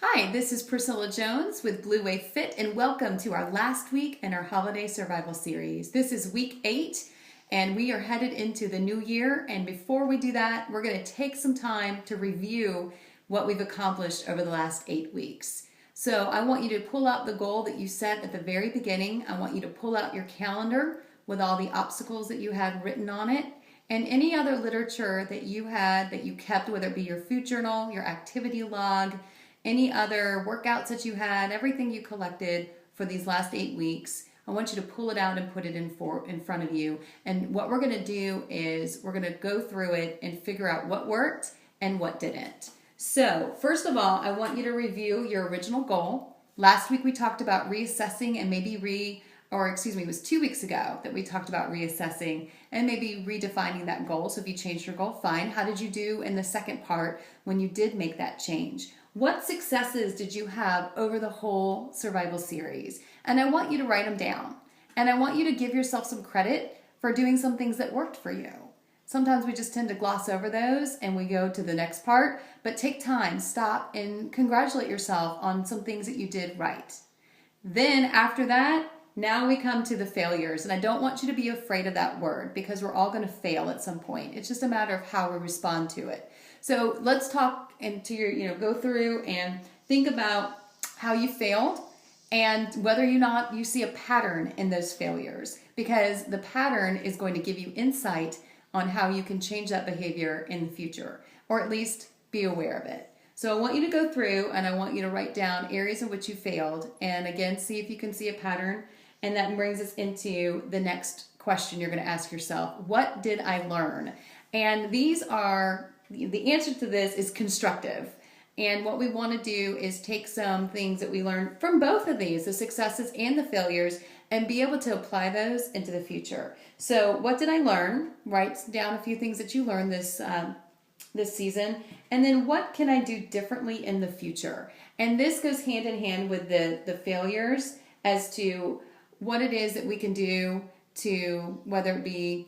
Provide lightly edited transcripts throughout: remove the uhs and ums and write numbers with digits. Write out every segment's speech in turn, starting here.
Hi, this is Priscilla Jones with Blue Wave Fit, and welcome to our last week in our holiday survival series. This is week 8, and we are headed into the new year. And before we do that, we're going to take some time to review what we've accomplished over the last 8 weeks. So I want you to pull out the goal that you set at the very beginning. I want you to pull out your calendar with all the obstacles that you had written on it, and any other literature that you had that you kept, whether it be your food journal, your activity log, any other workouts that you had, everything you collected for these last 8 weeks. I want you to pull it out and put it in front of you. And what we're going to do is we're going to go through it and figure out what worked and what didn't. So first of all, I want you to review your original goal. Last week we talked about reassessing and maybe it was 2 weeks ago that we talked about reassessing and maybe redefining that goal. So if you changed your goal, fine. How did you do in the second part when you did make that change? What successes did you have over the whole survival series? And I want you to write them down. And I want you to give yourself some credit for doing some things that worked for you. Sometimes we just tend to gloss over those and we go to the next part, but take time, stop, and congratulate yourself on some things that you did right. Then after that, now we come to the failures. And I don't want you to be afraid of that word because we're all going to fail at some point. It's just a matter of how we respond to it. So let's talk into go through and think about how you failed and whether or not you see a pattern in those failures, because the pattern is going to give you insight on how you can change that behavior in the future, or at least be aware of it. So I want you to go through and I want you to write down areas in which you failed, and again, see if you can see a pattern. And that brings us into the next question you're going to ask yourself. What did I learn? And the answer to this is constructive. And what we want to do is take some things that we learned from both of these, the successes and the failures, and be able to apply those into the future. So what did I learn? Write down a few things that you learned this season. And then what can I do differently in the future? And this goes hand in hand with the failures as to what it is that we can do to, whether it be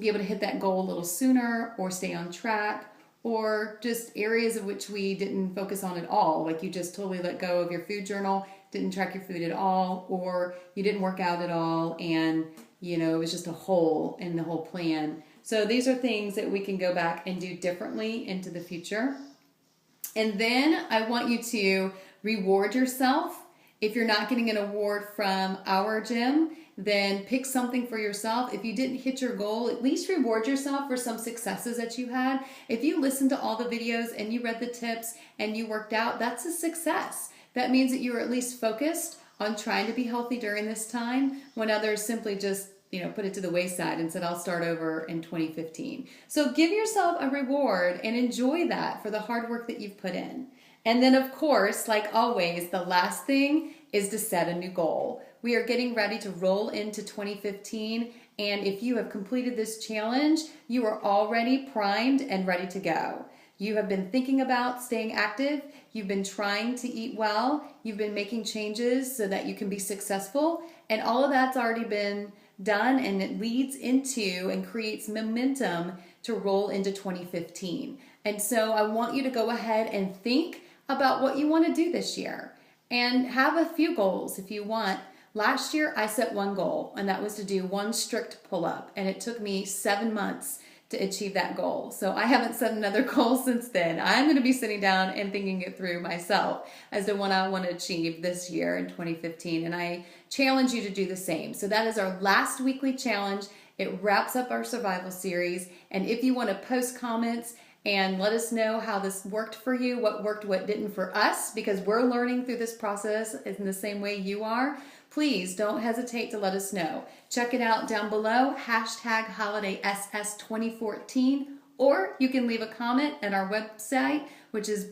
able to hit that goal a little sooner or stay on track, or just areas of which we didn't focus on at all. Like you just totally let go of your food journal, didn't track your food at all, or you didn't work out at all, and it was just a hole in the whole plan. So these are things that we can go back and do differently into the future. And then I want you to reward yourself. If you're not getting an award from our gym, then pick something for yourself. If you didn't hit your goal, at least reward yourself for some successes that you had. If you listened to all the videos and you read the tips and you worked out, that's a success. That means that you were at least focused on trying to be healthy during this time, when others simply just put it to the wayside and said, I'll start over in 2015. So give yourself a reward and enjoy that for the hard work that you've put in. And then, of course, like always, the last thing is to set a new goal. We are getting ready to roll into 2015, and if you have completed this challenge, you are already primed and ready to go. You have been thinking about staying active, you've been trying to eat well, you've been making changes so that you can be successful, and all of that's already been done, and it leads into and creates momentum to roll into 2015. And so I want you to go ahead and think about what you want to do this year and have a few goals if you want. Last year I set one goal, and that was to do one strict pull-up, and it took me 7 months to achieve that goal. So I haven't set another goal since then. I'm going to be sitting down and thinking it through myself as to what I want to achieve this year in 2015, and I challenge you to do the same. So that is our last weekly challenge. It wraps up our survival series, and if you want to post comments and let us know how this worked for you, what worked, what didn't for us, because we're learning through this process in the same way you are, please don't hesitate to let us know. Check it out down below, #HolidaySS2014, or you can leave a comment at our website, which is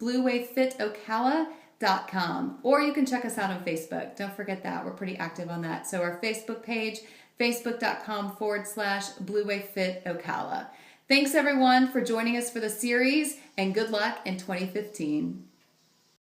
bluewavefitocala.com, or you can check us out on Facebook. Don't forget that. We're pretty active on that. So our Facebook page, facebook.com/bluewavefitocala. Thanks everyone for joining us for the series, and good luck in 2015.